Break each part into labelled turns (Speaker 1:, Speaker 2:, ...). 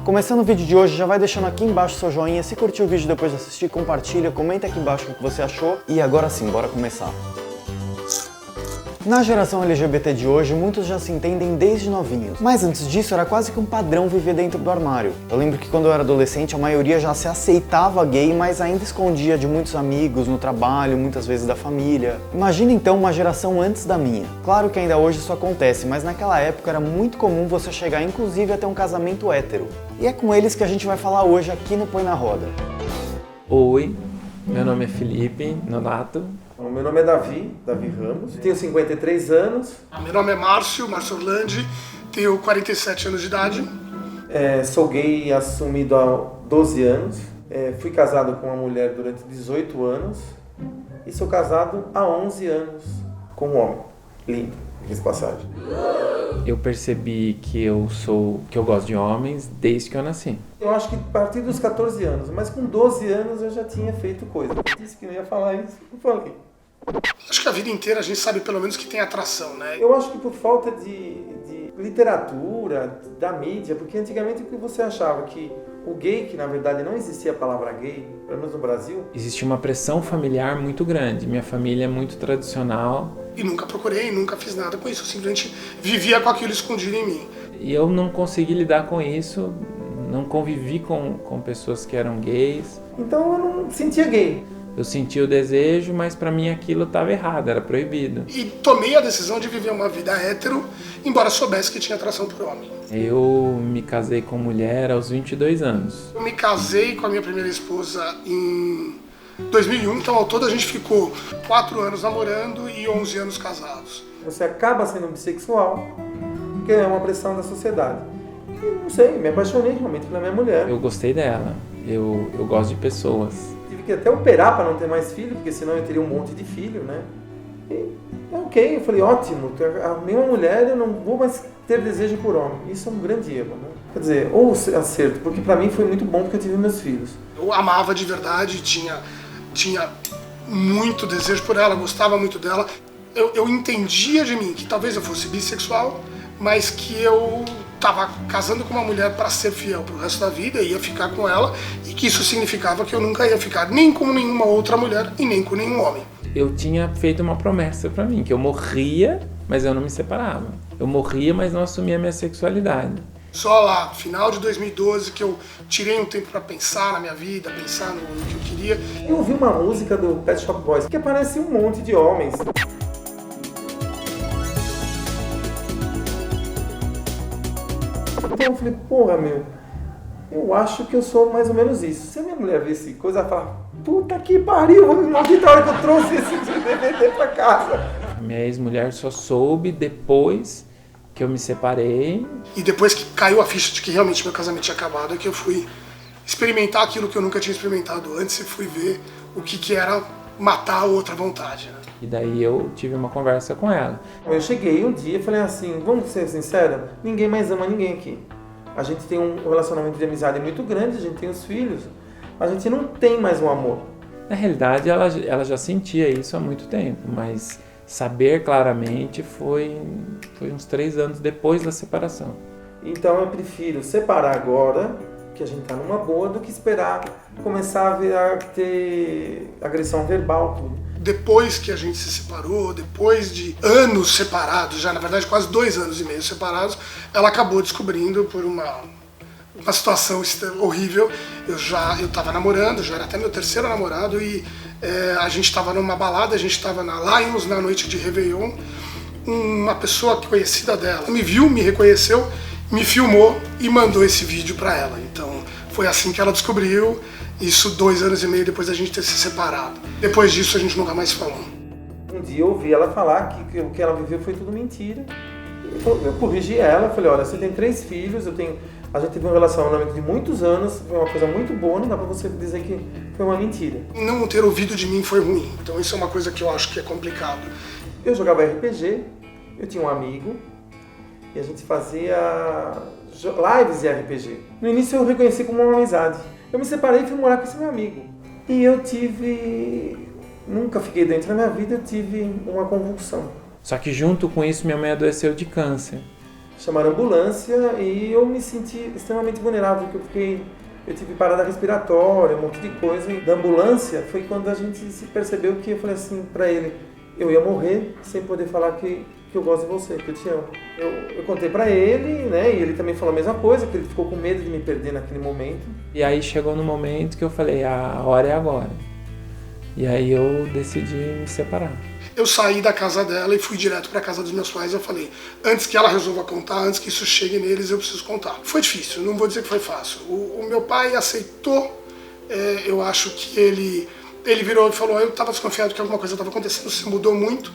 Speaker 1: Começando o vídeo de hoje, já vai deixando aqui embaixo seu joinha, se curtiu o vídeo depois de assistir, compartilha, comenta aqui embaixo o que você achou e agora sim, bora começar. Na geração LGBT de hoje, muitos já se entendem desde novinhos, mas antes disso era quase que um padrão viver dentro do armário. Eu lembro que quando eu era adolescente, a maioria já se aceitava gay, mas ainda escondia de muitos amigos, no trabalho, muitas vezes da família. Imagina então uma geração antes da minha. Claro que ainda hoje isso acontece, mas naquela época era muito comum você chegar inclusive a ter um casamento hétero. E é com eles que a gente vai falar hoje aqui no Põe na Roda.
Speaker 2: Oi, meu nome é Felipe Nonato.
Speaker 3: Meu nome é Davi Ramos, tenho 53 anos.
Speaker 4: Meu nome é Márcio Orlandi, tenho 47 anos de idade.
Speaker 3: Sou gay assumido há 12 anos. Fui casado com uma mulher durante 18 anos e sou casado há 11 anos com um homem. Lindo, fiz passagem.
Speaker 2: Eu percebi que eu gosto de homens desde que eu nasci.
Speaker 3: Eu acho que a partir dos 14 anos, mas com 12 anos eu já tinha feito coisa. Eu disse que não ia falar isso, não falei.
Speaker 4: Acho que a vida inteira a gente sabe pelo menos que tem atração, né?
Speaker 3: Eu acho que por falta de literatura, da mídia, porque antigamente o que você achava que o gay, que na verdade não existia a palavra gay, pelo menos no Brasil...
Speaker 2: Existia uma pressão familiar muito grande. Minha família é muito tradicional.
Speaker 4: E nunca procurei, nunca fiz nada com isso. Eu simplesmente vivia com aquilo escondido em mim.
Speaker 2: E eu não consegui lidar com isso, não convivi com pessoas que eram gays.
Speaker 3: Então eu não sentia gay.
Speaker 2: Eu sentia o desejo, mas pra mim aquilo estava errado, era proibido.
Speaker 4: E tomei a decisão de viver uma vida hétero, embora soubesse que tinha atração por homem.
Speaker 2: Eu me casei com mulher aos 22 anos.
Speaker 4: Eu me casei com a minha primeira esposa em 2001, então ao todo a gente ficou 4 anos namorando e 11 anos casados.
Speaker 3: Você acaba sendo bissexual, porque é uma pressão da sociedade. E não sei, me apaixonei realmente pela minha mulher.
Speaker 2: Eu gostei dela, eu gosto de pessoas.
Speaker 3: Tive que até operar para não ter mais filho, porque senão eu teria um monte de filho, né? E ok, eu falei, ótimo, arrumei uma mulher, eu não vou mais ter desejo por homem. Isso é um grande erro, né? Quer dizer, ou acerto, porque para mim foi muito bom porque eu tive meus filhos.
Speaker 4: Eu amava de verdade, tinha muito desejo por ela, gostava muito dela. Eu entendia de mim que talvez eu fosse bissexual, mas que eu estava casando com uma mulher para ser fiel pro resto da vida, ia ficar com ela, e que isso significava que eu nunca ia ficar nem com nenhuma outra mulher e nem com nenhum homem.
Speaker 2: Eu tinha feito uma promessa pra mim, que eu morria, mas eu não me separava. Eu morria, mas não assumia a minha sexualidade.
Speaker 4: Só lá, final de 2012, que eu tirei um tempo para pensar na minha vida, pensar no que eu queria.
Speaker 3: Eu ouvi uma música do Pet Shop Boys, que aparece um monte de homens. Então eu falei, porra, eu acho que eu sou mais ou menos isso. Se a minha mulher visse coisa, ela fala, puta que pariu, maldita hora que eu trouxe esse DVD pra casa.
Speaker 2: Minha ex-mulher só soube depois que eu me separei.
Speaker 4: E depois que caiu a ficha de que realmente meu casamento tinha acabado, é que eu fui experimentar aquilo que eu nunca tinha experimentado antes e fui ver o que era matar a outra vontade, né?
Speaker 2: E daí eu tive uma conversa com ela.
Speaker 3: Eu cheguei um dia e falei assim, vamos ser sinceros, ninguém mais ama ninguém aqui. A gente tem um relacionamento de amizade muito grande, a gente tem os filhos, a gente não tem mais um amor.
Speaker 2: Na realidade, ela já sentia isso há muito tempo, mas saber claramente foi uns 3 anos depois da separação.
Speaker 3: Então eu prefiro separar agora, que a gente tá numa boa, do que esperar começar a ter agressão verbal, tudo.
Speaker 4: Depois que a gente se separou, depois de anos separados, já na verdade quase 2 anos e meio separados, ela acabou descobrindo por uma situação horrível. Eu tava namorando, já era até meu 3º namorado, e a gente tava numa balada, a gente tava na Lions, na noite de Réveillon. Uma pessoa conhecida dela me viu, me reconheceu, me filmou e mandou esse vídeo pra ela. Então foi assim que ela descobriu. Isso 2 anos e meio depois da gente ter se separado. Depois disso a gente nunca mais falou.
Speaker 3: Um dia eu ouvi ela falar que o que ela viveu foi tudo mentira. Eu corrigi ela, falei, olha, você tem 3 filhos, a gente teve um relacionamento de muitos anos, foi uma coisa muito boa, não dá pra você dizer que foi uma mentira.
Speaker 4: Não ter ouvido de mim foi ruim, então isso é uma coisa que eu acho que é complicado.
Speaker 3: Eu jogava RPG, eu tinha um amigo, e a gente fazia lives de RPG. No início eu reconheci como uma amizade. Eu me separei e fui morar com esse meu amigo. E eu nunca fiquei dentro da minha vida, eu tive uma convulsão.
Speaker 2: Só que junto com isso minha mãe adoeceu de câncer.
Speaker 3: chamaram a ambulância e eu me senti extremamente vulnerável, porque eu tive parada respiratória, um monte de coisa. E da ambulância foi quando a gente se percebeu que eu falei assim para ele, eu ia morrer sem poder falar que eu gosto de você, que eu te amo. Eu contei para ele, né, e ele também falou a mesma coisa, que ele ficou com medo de me perder naquele momento.
Speaker 2: E aí chegou no momento que eu falei, a hora é agora. E aí eu decidi me separar.
Speaker 4: Eu saí da casa dela e fui direto para a casa dos meus pais. Eu falei, antes que ela resolva contar, antes que isso chegue neles, eu preciso contar. Foi difícil, não vou dizer que foi fácil. O meu pai aceitou, eu acho que ele virou e falou, eu estava desconfiado que alguma coisa estava acontecendo, se mudou muito.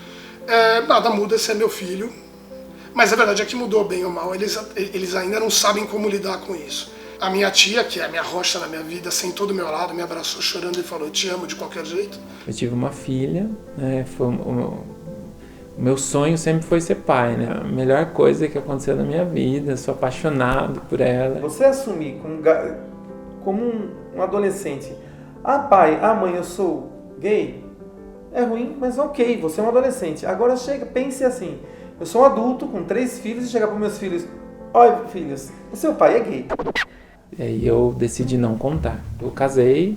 Speaker 4: Nada muda, esse é meu filho. Mas a verdade é que mudou bem ou mal, eles ainda não sabem como lidar com isso. A minha tia, que é a minha rocha na minha vida, sentou do meu lado, me abraçou chorando e falou, eu te amo de qualquer jeito.
Speaker 2: Eu tive uma filha, né, o meu sonho sempre foi ser pai, né? A melhor coisa que aconteceu na minha vida, sou apaixonado por ela.
Speaker 3: Você assumir como um adolescente, pai, mãe, eu sou gay, é ruim, mas ok, você é um adolescente. Agora pense assim, eu sou um adulto com 3 filhos e chegar para meus filhos, olha filhos, o seu pai é gay.
Speaker 2: E aí eu decidi não contar. Eu casei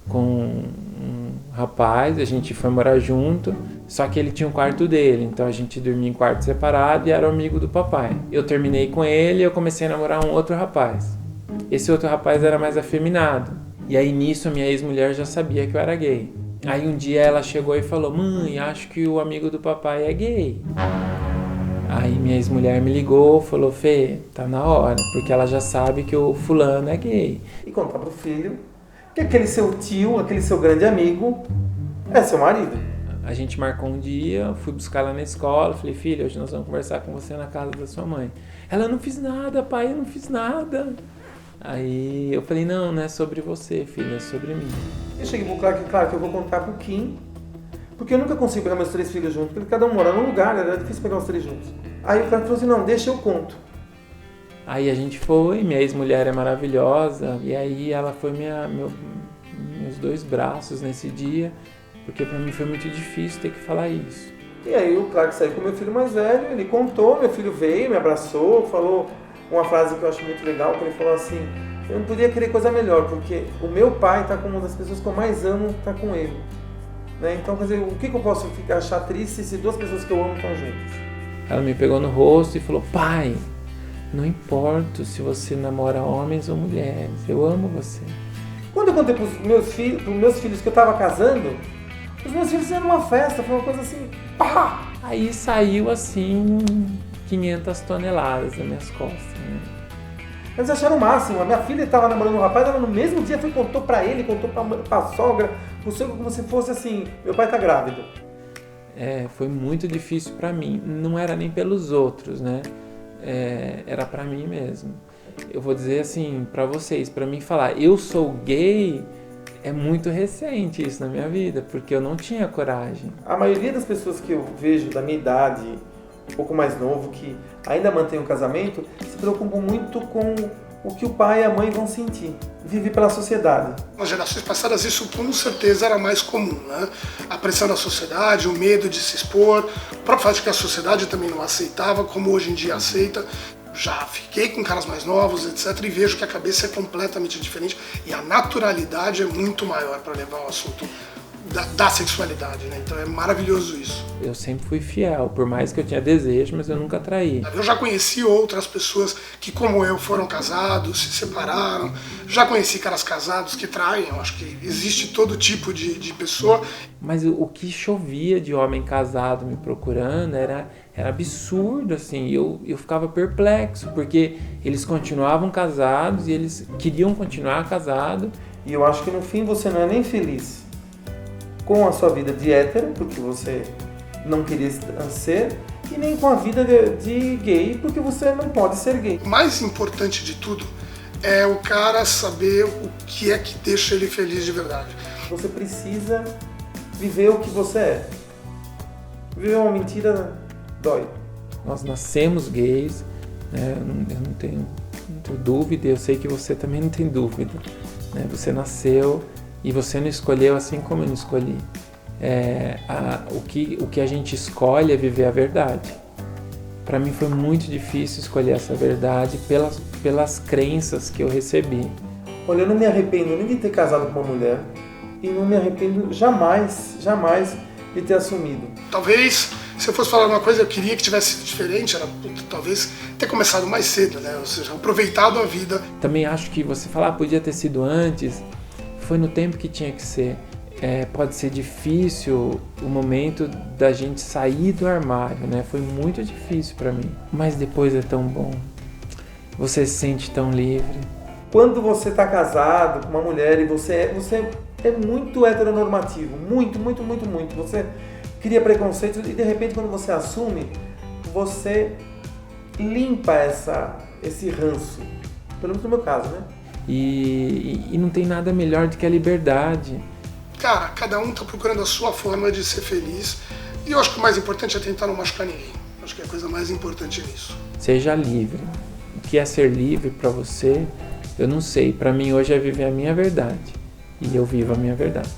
Speaker 2: com um rapaz, a gente foi morar junto, só que ele tinha um quarto dele, então a gente dormia em quarto separado e era amigo do papai. Eu terminei com ele e eu comecei a namorar um outro rapaz. Esse outro rapaz era mais afeminado. E aí nisso a minha ex-mulher já sabia que eu era gay. Aí um dia ela chegou e falou, mãe, acho que o amigo do papai é gay. Aí minha ex-mulher me ligou, falou, Fê, tá na hora, porque ela já sabe que o fulano é gay.
Speaker 3: E contar pro filho que aquele seu tio, aquele seu grande amigo, é seu marido.
Speaker 2: A gente marcou um dia, fui buscar ela na escola, falei, filha, hoje nós vamos conversar com você na casa da sua mãe. Ela, não fiz nada, pai, eu não fiz nada. Aí eu falei, não é sobre você, filha, é sobre mim.
Speaker 3: Eu cheguei pro claro que eu vou contar pro Kim, porque eu nunca consigo pegar meus 3 filhos juntos, porque cada um mora num lugar, era difícil pegar os 3 juntos. Aí o Clark falou assim, não, deixa eu conto.
Speaker 2: Aí a gente foi, minha ex-mulher é maravilhosa, e aí ela foi meus 2 braços nesse dia, porque pra mim foi muito difícil ter que falar isso.
Speaker 3: E aí o Clark saiu com meu filho mais velho, ele contou, meu filho veio, me abraçou, falou uma frase que eu acho muito legal, que ele falou assim, eu não podia querer coisa melhor, porque o meu pai tá com uma das pessoas que eu mais amo, tá com ele. Né? Então, quer dizer, o que eu posso achar triste se 2 pessoas que eu amo estão juntas?
Speaker 2: Ela me pegou no rosto e falou, pai, não importa se você namora homens ou mulheres, eu amo você.
Speaker 3: Quando eu contei pros meus filhos que eu tava casando, os meus filhos fizeram uma festa, foi uma coisa assim, pá!
Speaker 2: Aí saiu assim 500 toneladas das minhas costas, né?
Speaker 3: Eles acharam o máximo. A minha filha estava namorando um rapaz, ela no mesmo dia contou pra ele, contou pra sogra, pro seu, como se fosse assim, meu pai tá grávido.
Speaker 2: Foi muito difícil pra mim. Não era nem pelos outros, né? Era pra mim mesmo. Eu vou dizer assim, pra vocês, pra mim falar, eu sou gay, é muito recente isso na minha vida, porque eu não tinha coragem.
Speaker 3: A maioria das pessoas que eu vejo da minha idade, um pouco mais novo, que ainda mantém um casamento, se preocupam muito com o que o pai e a mãe vão sentir. Vive pela sociedade.
Speaker 4: Nas gerações passadas isso com certeza era mais comum, né? A pressão da sociedade, o medo de se expor, o próprio fato de que a sociedade também não aceitava, como hoje em dia aceita. Já fiquei com caras mais novos, etc, e vejo que a cabeça é completamente diferente e a naturalidade é muito maior para levar o assunto da sexualidade, né? Então é maravilhoso isso.
Speaker 2: Eu sempre fui fiel, por mais que eu tinha desejo, mas eu nunca traí.
Speaker 4: Eu já conheci outras pessoas que, como eu, foram casados, se separaram. Já conheci caras casados que traem. Eu acho que existe todo tipo de pessoa.
Speaker 2: Mas o que chovia de homem casado me procurando era absurdo, assim. Eu ficava perplexo, porque eles continuavam casados e eles queriam continuar casados.
Speaker 3: E eu acho que no fim você não é nem feliz com a sua vida de hétero, porque você não queria ser, e nem com a vida de gay, porque você não pode ser gay.
Speaker 4: O mais importante de tudo é o cara saber o que é que deixa ele feliz de verdade.
Speaker 3: Você precisa viver o que você é. Viver uma mentira dói.
Speaker 2: Nós nascemos gays, né? Eu não tenho dúvida, eu sei que você também não tem dúvida, né? Você nasceu e você não escolheu assim como eu não escolhi. O que a gente escolhe é viver a verdade. Para mim foi muito difícil escolher essa verdade pelas crenças que eu recebi.
Speaker 3: Olha, eu não me arrependo nem de ter casado com uma mulher e não me arrependo jamais de ter assumido.
Speaker 4: Talvez, se eu fosse falar uma coisa, eu queria que tivesse sido diferente, era talvez ter começado mais cedo, né? Ou seja, aproveitado a vida.
Speaker 2: Também acho que você falar podia ter sido antes, foi no tempo que tinha que ser. Pode ser difícil o momento da gente sair do armário, né? Foi muito difícil para mim, mas depois é tão bom. Você se sente tão livre.
Speaker 3: Quando você está casado com uma mulher e você é muito heteronormativo, muito. Você cria preconceitos e de repente quando você assume, você limpa esse ranço. Pelo menos no meu caso, né?
Speaker 2: E não tem nada melhor do que a liberdade.
Speaker 4: Cara, cada um tá procurando a sua forma de ser feliz. E eu acho que o mais importante é tentar não machucar ninguém. Acho que é a coisa mais importante nisso.
Speaker 2: Seja livre. O que é ser livre para você, eu não sei. Para mim hoje é viver a minha verdade. E eu vivo a minha verdade.